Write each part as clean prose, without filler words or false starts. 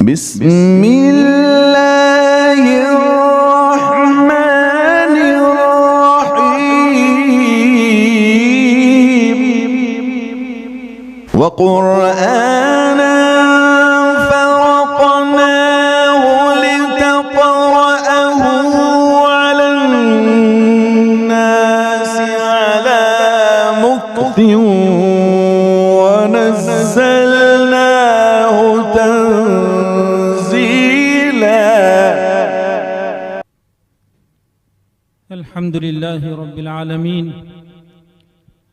बिस्मिल्लाहिर्रहमानिर्रहीम वक़ुरआना फ़रक़नाहु लितक़रअहु अलन्नासि अला मुक्तिन वनज़्ज़लनाहु तंज़ीला। अल्हम्दुलिल्लाहि रब्बिल आलमीन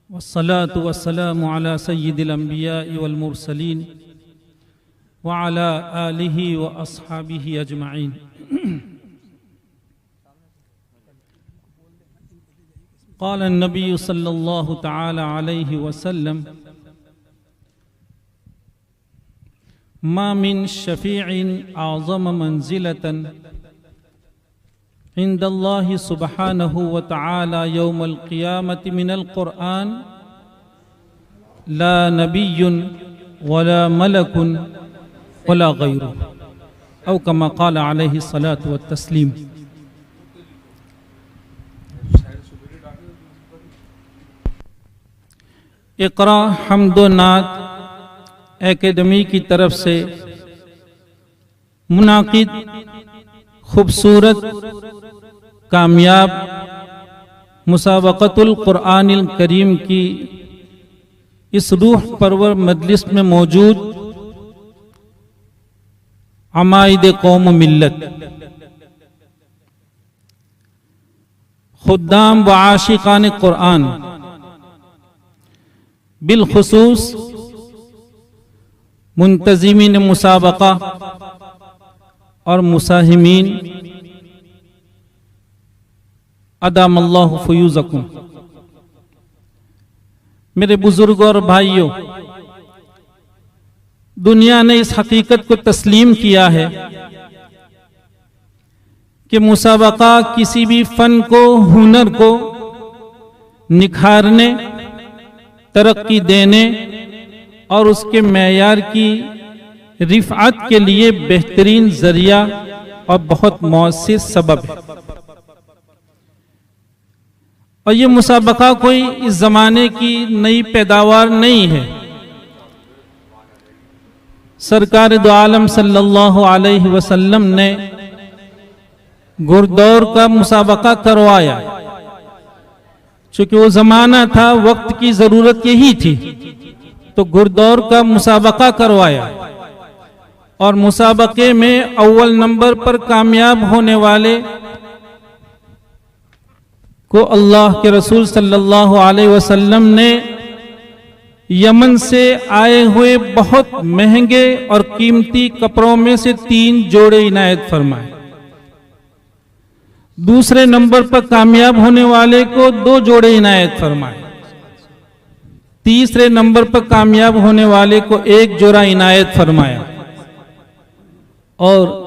वस्सलातु वस्सलामु अला सय्यिदिल अंबियाइ वल मुरसलीन व अला आलिहि व अस्हाबिहि अजमाइन। क़ाल अन्नबी सल्लल्लाहु तआला अलैहि वसल्लम मा मिन शफ़ीइन अअज़म मंज़िलतन इंदल्लाहि सुब्हानहु व तआला यौमल क़ियामति मिनल क़ुरआन ला नबिय्युन वला मलकुन वला गैरुहु औ कमा क़ाल अलैहि सलातु व तस्लीम। इक़रा हम्दो नात एकेडमी की तरफ से मुनाकिद खूबसूरत कामयाब मुसाबक़तुल क़ुरआनिल करीम की इस रूह परवर मजलिस में मौजूद अमाइद कौम मिल्लत, खुद्दाम व आशिकान क़ुरआन, बिलखुसूस मुंतज़िमीन मुसाबक़ा और मुसाहिमीन, अदामल्लाहु फ़ुयूज़कुम। मेरे बुजुर्ग और भाइयों, दुनिया ने इस हकीकत को तस्लीम किया है कि मुसाबक़ा किसी भी फ़न को, हुनर को निखारने, तरक्की देने और उसके मेयार की रिफ़अत के लिए बेहतरीन ज़रिया और बहुत मौसर सबब है। और ये मुसाबक़ा कोई इस ज़माने की नई पैदावार नहीं है। सरकार दो आलम सल्लल्लाहु अलैहि वसल्लम ने घुड़दौड़ का मुसाबक़ा करवाया, चूँकि वो ज़माना था, वक्त की ज़रूरत यही थी, तो घुड़दौड़ का मुसाबक़ा करवाया और मुसाबक़े में अव्वल नंबर पर कामयाब होने वाले को अल्लाह के रसूल सल्लल्लाहु अलैहि वसल्लम ने यमन से आए हुए बहुत महंगे और कीमती कपड़ों में से 3 जोड़े इनायत फरमाए। दूसरे नंबर पर कामयाब होने वाले को 2 जोड़े इनायत फरमाए। तीसरे नंबर पर कामयाब होने वाले को 1 जोड़ा इनायत फरमाया। और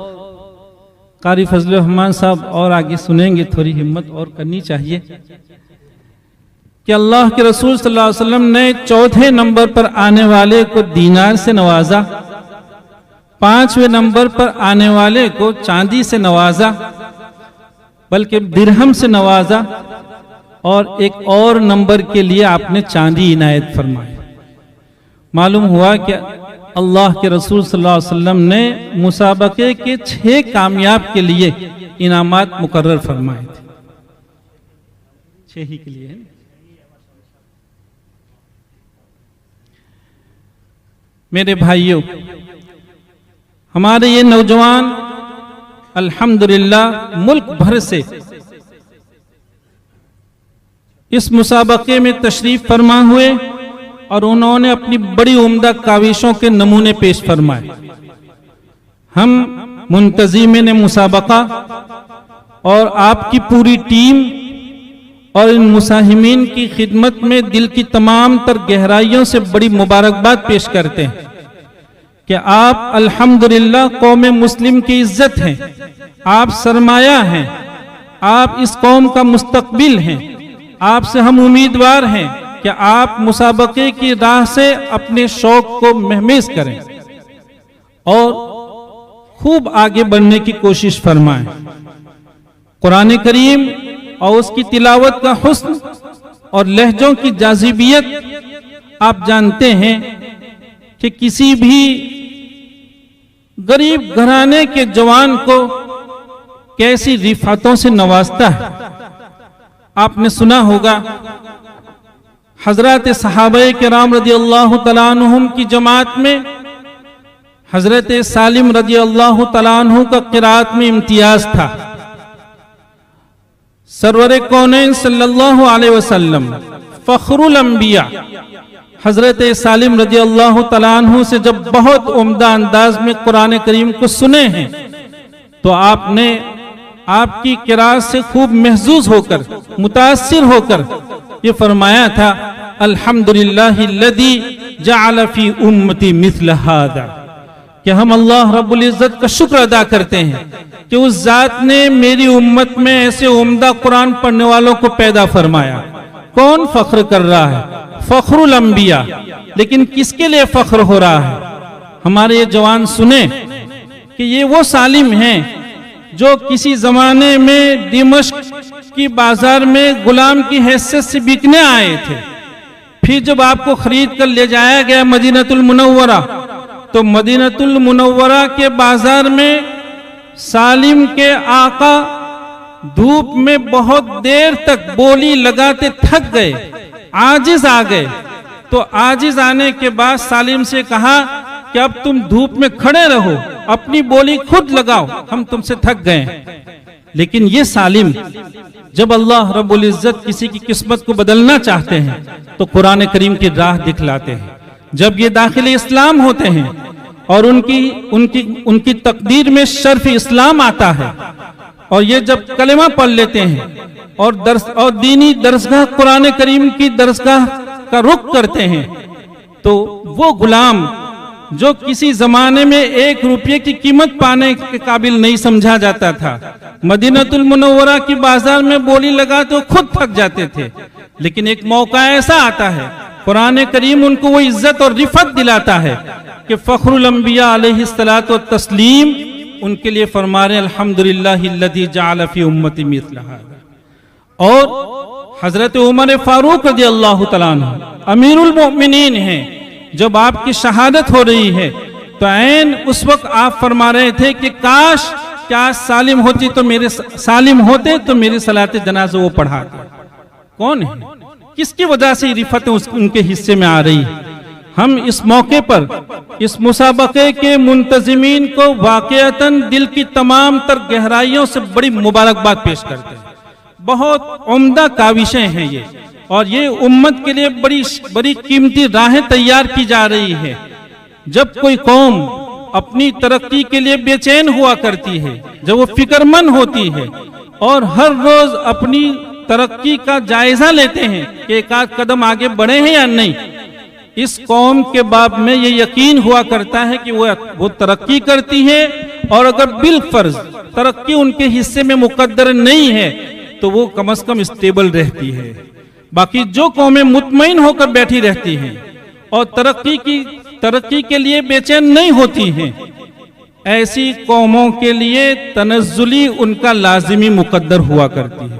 कारी फजल रहमान साहब और आगे सुनेंगे, थोड़ी हिम्मत और करनी चाहिए कि अल्लाह के रसूल सल्लल्लाहु अलैहि वसल्लम ने चौथे नंबर पर आने वाले को दीनार से नवाजा, 5वें नंबर पर आने वाले को चांदी से नवाजा, बल्कि दिरहम से नवाजा, और एक और नंबर के लिए आपने चांदी इनायत फरमाई। मालूम हुआ कि अल्लाह के रसूल सल्लल्लाहु अलैहि वसल्लम ने मुसाबक़े के 6 कामयाब के लिए इनामात मुकर्रर फरमाए थे। 6 ही के लिए है। मेरे भाइयों, हमारे ये नौजवान अल्हम्दुलिल्लाह मुल्क भर से इस मुसाबक़े में तशरीफ फरमा हुए और उन्होंने अपनी बड़ी उम्दा काविशों के नमूने पेश फरमाए। हम मुंतज़िमीन मुसाबक़ा और आपकी पूरी टीम और इन मुसाहिमीन की खिदमत में दिल की तमाम तर गहराइयों से बड़ी मुबारकबाद पेश करते हैं कि आप अल्हम्दुलिल्लाह कौम मुस्लिम की इज्जत हैं, आप सरमाया हैं, आप इस कौम का मुस्तकबिल हैं। आपसे हम उम्मीदवार हैं कि आप मुसाबक़े की राह से अपने शौक को महमेज करें और खूब आगे बढ़ने की कोशिश फरमाएं। कुरान करीम और उसकी तिलावत का हुस्न और लहजों की जाज़िबियत आप जानते हैं कि किसी भी गरीब घराने के जवान को कैसी रिफातों से नवाजता है। आपने सुना होगा हजरत सहाबाए किराम रज़ी अल्लाह तआला अन्हुम की जमात में हजरत सालिम रज़ी अल्लाह तआला अन्हु का क़िराअत में इम्तियाज था। सरवरे कौनैन सल्लल्लाहु अलैहि वसल्लम फखरुल अंबिया हजरत सालिम रज़ी अल्लाह तआला अन्हु से जब बहुत उम्दा अंदाज में कुरान करीम को सुने हैं तो आपने आपकी क़िराअत से खूब महजूज होकर मुतासिर होकर ये फरमाया था, अल्हम्दुलिल्लाहिल्लज़ी जअल फी उम्मती मिस्ल हाज़ा, कि हम अल्लाह रब्बुल इज्जत का शुक्र अदा करते हैं कि उस जात ने मेरी उम्मत में ऐसे उम्दा कुरान पढ़ने वालों को पैदा फरमाया। कौन फख्र कर रहा है? फखरुल अंबिया। लेकिन किसके लिए फख्र हो रहा है? हमारे ये जवान सुने कि ये वो सालिम हैं जो किसी जमाने में दिमश्क की बाजार में गुलाम की हैसियत से बिकने आए थे। फिर जब आपको खरीद कर ले जाया गया मदीनतुल मुनव्वरा, तो मदीनतुल मुनव्वरा के बाजार में सालिम के आका धूप में बहुत देर तक बोली लगाते थक गए, आजिज आ गए। तो आजिज आने के बाद सालिम से कहा कि अब तुम धूप में खड़े रहो, अपनी बोली खुद लगाओ, हम तुमसे थक गए। लेकिन ये सालिम जब अल्लाह रब्बुल इज्जत किसी की किस्मत को बदलना चाहते हैं तो कुरान करीम की राह दिखलाते हैं। जब ये दाखिल इस्लाम होते हैं और उनकी तकदीर में शर्फ इस्लाम आता है और ये जब कलेमा पढ़ लेते हैं और दीनी दरसगाह कुरान करीम की दरसगाह का रुख करते हैं, तो वो गुलाम जो किसी जमाने में 1 रुपये की कीमत पाने के काबिल नहीं समझा जाता था, मदीनतुल मुनव्वरा की बाजार में बोली लगा तो खुद थक जाते थे। लेकिन एक मौका ऐसा आता है, कुरान करीम उनको वो इज्जत और रिफत दिलाता है कि फखरुल अंबिया अलैहिस्सलातु व तस्लीम उनके लिए फरमा रहे अल्हम्दुलिल्लाहिल्लज़ी जअल फी उम्मती मिस्ल हाज़ा। और हजरत उमर फारूक रज़ियल्लाहु तआला अन्हु अमीरुल मोमिनीन हैं। जब आपकी शहादत हो रही है तो ऐन उस वक्त आप फरमा रहे थे कि काश क्या सालिम होते तो मेरे सलाते जनाज़ा वो पढ़ाते। कौन है? किसकी वजह से रिफतें उनके हिस्से में आ रही है? हम इस मौके पर इस मुसाबके के मुंतजिमीन को वाक़अतन दिल की तमाम तर गहराइयों से बड़ी मुबारकबाद पेश करते हैं। बहुत उम्दा काविशें हैं ये, और ये उम्मत के लिए बड़ी कीमती राहें तैयार की जा रही है। जब कोई कौम अपनी तरक्की के लिए बेचैन हुआ करती है, जब वो फिक्रमंद होती है और हर रोज अपनी तरक्की का जायजा लेते हैं कि एक आध कदम आगे बढ़े हैं या नहीं, इस कौम के बाब में ये यकीन हुआ करता है कि वो तरक्की करती है, और अगर बिलफर्ज तरक्की उनके हिस्से में मुकद्दर नहीं है तो वो कम से कम स्टेबल रहती है। बाकी जो कौमें मुतमईन होकर बैठी रहती हैं और तरक्की के लिए बेचैन नहीं होती हैं, ऐसी कौमों के लिए तनज़्ज़ुली उनका लाजिमी मुकद्दर हुआ करती है।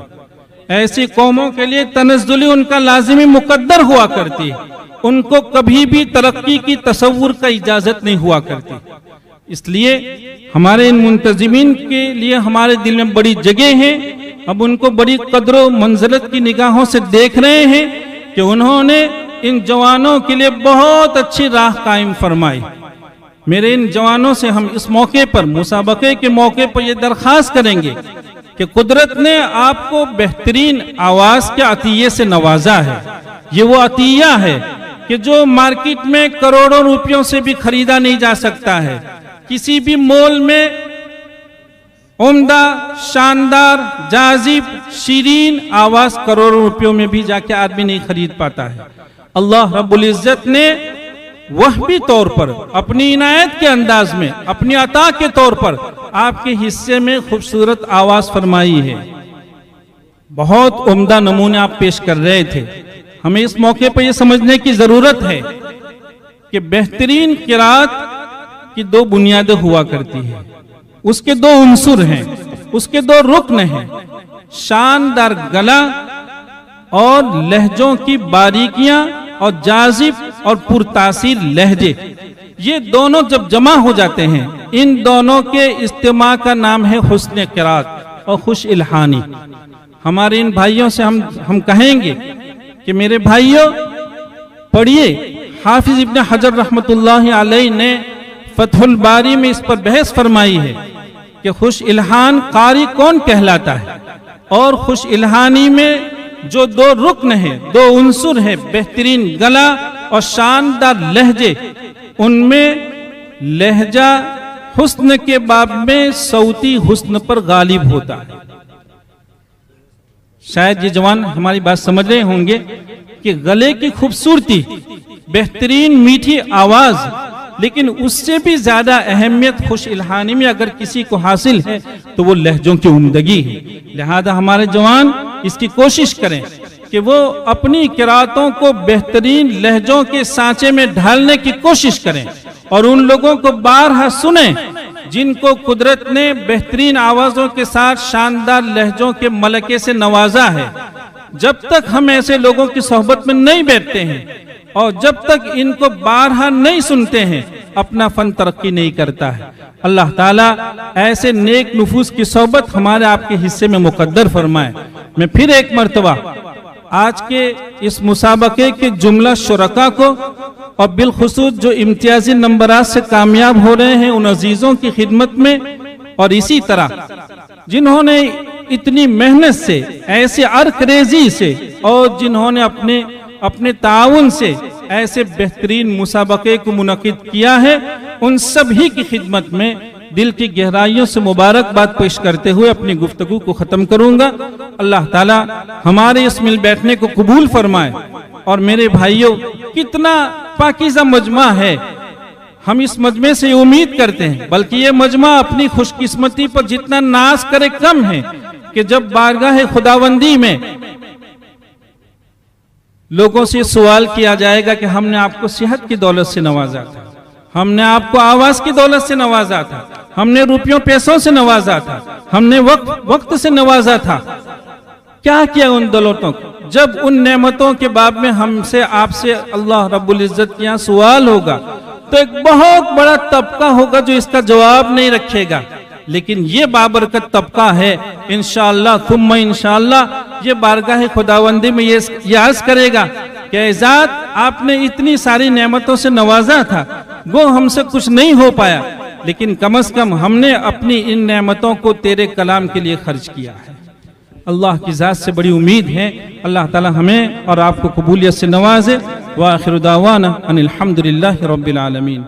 ऐसी कौमों के लिए तनज़्ज़ुली उनका लाजिमी मुकद्दर हुआ करती है। उनको कभी भी तरक्की की तसव्वुर का इजाजत नहीं हुआ करती। इसलिए हमारे इन मुंतजिमीन के लिए हमारे दिल में बड़ी जगह है। अब उनको बड़ी कद्र मंजिलत की निगाहों से देख रहे हैं कि उन्होंने इन जवानों के लिए बहुत अच्छी राह कायम फरमाई। मेरे इन जवानों से हम इस मौके पर, मुसाबके के मौके पर ये दरख्वास्त करेंगे कि कुदरत ने आपको बेहतरीन आवाज के अतिये से नवाजा है। ये वो अतिया है कि जो मार्केट में करोड़ों रुपयों से भी खरीदा नहीं जा सकता है। किसी भी मॉल में उम्दा, शानदार, जाजिब, शीरीन आवाज करोड़ों रुपयों में भी जाके आदमी नहीं खरीद पाता है। अल्लाह रब्बुल इज्जत ने वहबी तौर पर, अपनी इनायत के अंदाज में, अपनी अता के तौर पर आपके हिस्से में खूबसूरत आवाज फरमाई है। बहुत उम्दा नमूने आप पेश कर रहे थे। हमें इस मौके पर यह समझने की जरूरत है कि बेहतरीन किरात की 2 बुनियादें हुआ करती है। उसके दो उंसुर हैं, उसके दो रुकन हैं, शानदार गला और लहजों की बारीकियां और जाजिब और पुरतासीर लहजे, ये दोनों जब जमा हो जाते हैं, इन दोनों के इस्तेमाल का नाम है हुस्न क़िराअत और खुश इल्हानी। हमारे इन भाइयों से हम कहेंगे कि मेरे भाइयों पढ़िए। हाफिज इब्न हजर रहमतुल्लाहि अलैह ने फतहुल बारी में इस पर बहस फरमाई है कि खुश इल्हान कारी कौन कहलाता है, और खुश इल्हानी में जो दो रुकन है, दो उंसुर है, बेहतरीन गला और शानदार लहजे, उनमें लहजा हुस्न के बाब में सौती हुस्न पर गालिब होता है। शायद ये जवान हमारी बात समझ रहे होंगे कि गले की खूबसूरती, बेहतरीन मीठी आवाज, लेकिन उससे भी ज्यादा अहमियत खुश इल्हानी में अगर किसी को हासिल है तो वो लहजों की उम्दगी है। लिहाजा हमारे जवान इसकी कोशिश करें कि वो अपनी किरातों को बेहतरीन लहजों के सांचे में ढालने की कोशिश करें और उन लोगों को बारहा सुने जिनको कुदरत ने बेहतरीन आवाजों के साथ शानदार लहजों के मलके से नवाजा है। जब तक हम ऐसे लोगों की सोहबत में नहीं बैठते हैं और जब तक इनको बारहा नहीं सुनते हैं, अपना फन तरक्की नहीं करता है। अल्लाह ताला ऐसे नेक नुफूस की सोहबत हमारे आपके हिस्से में मुकद्दर फरमाए। मैं फिर एक मर्तबा आज के इस मुसाबके के जुमला शुरका को और बिलखुसूस जो इम्तियाजी नंबरात से कामयाब हो रहे हैं उन अजीजों की खिदमत में, और इसी तरह जिन्होंने इतनी मेहनत से, ऐसे अरकरेजी से और जिन्होंने अपने ताउन से ऐसे बेहतरीन मुसाबके को मुनक़िद किया है, उन सभी की खिदमत में दिल की गहराइयों से मुबारकबाद पेश करते हुए अपनी गुफ्तगू को खत्म करूंगा। अल्लाह ताला हमारे इस मिल बैठने को कबूल फरमाए। और मेरे भाइयों, कितना पाकीज़ा मजमा है, हम इस मजमे से उम्मीद करते हैं, बल्कि ये मजमा अपनी खुशकिस्मती पर जितना नाज करे कम है कि जब बारगाह खुदावंदी में लोगों से सवाल किया जाएगा कि हमने आपको सेहत की दौलत से नवाजा था, हमने आपको आवाज की दौलत से नवाजा था, हमने रुपयों पैसों से नवाजा था, हमने वक्त से नवाजा था, क्या किया उन दौलतों को? जब उन नेमतों के बाब में हमसे आपसे अल्लाह रब्बुल इज्जत के यहाँ सवाल होगा तो एक बहुत बड़ा तबका होगा जो इसका जवाब नहीं रखेगा। लेकिन ये बाबरकत तबका है, इंशाअल्लाह थुम्मा इंशाअल्लाह ये बारगाह खुदावंदी में ये अर्ज करेगा कि ज़ात आपने इतनी सारी नेमतों से नवाजा था, वो हमसे कुछ नहीं हो पाया, लेकिन कम से कम हमने अपनी इन नेमतों को तेरे कलाम के लिए खर्च किया है। अल्लाह की ज़ात से बड़ी उम्मीद है, अल्लाह ताला हमें और आपको कबूलियत से नवाजे। व आखिर दावाना अनिल हम्दुलिल्लाहि रब्बिल आलमीन।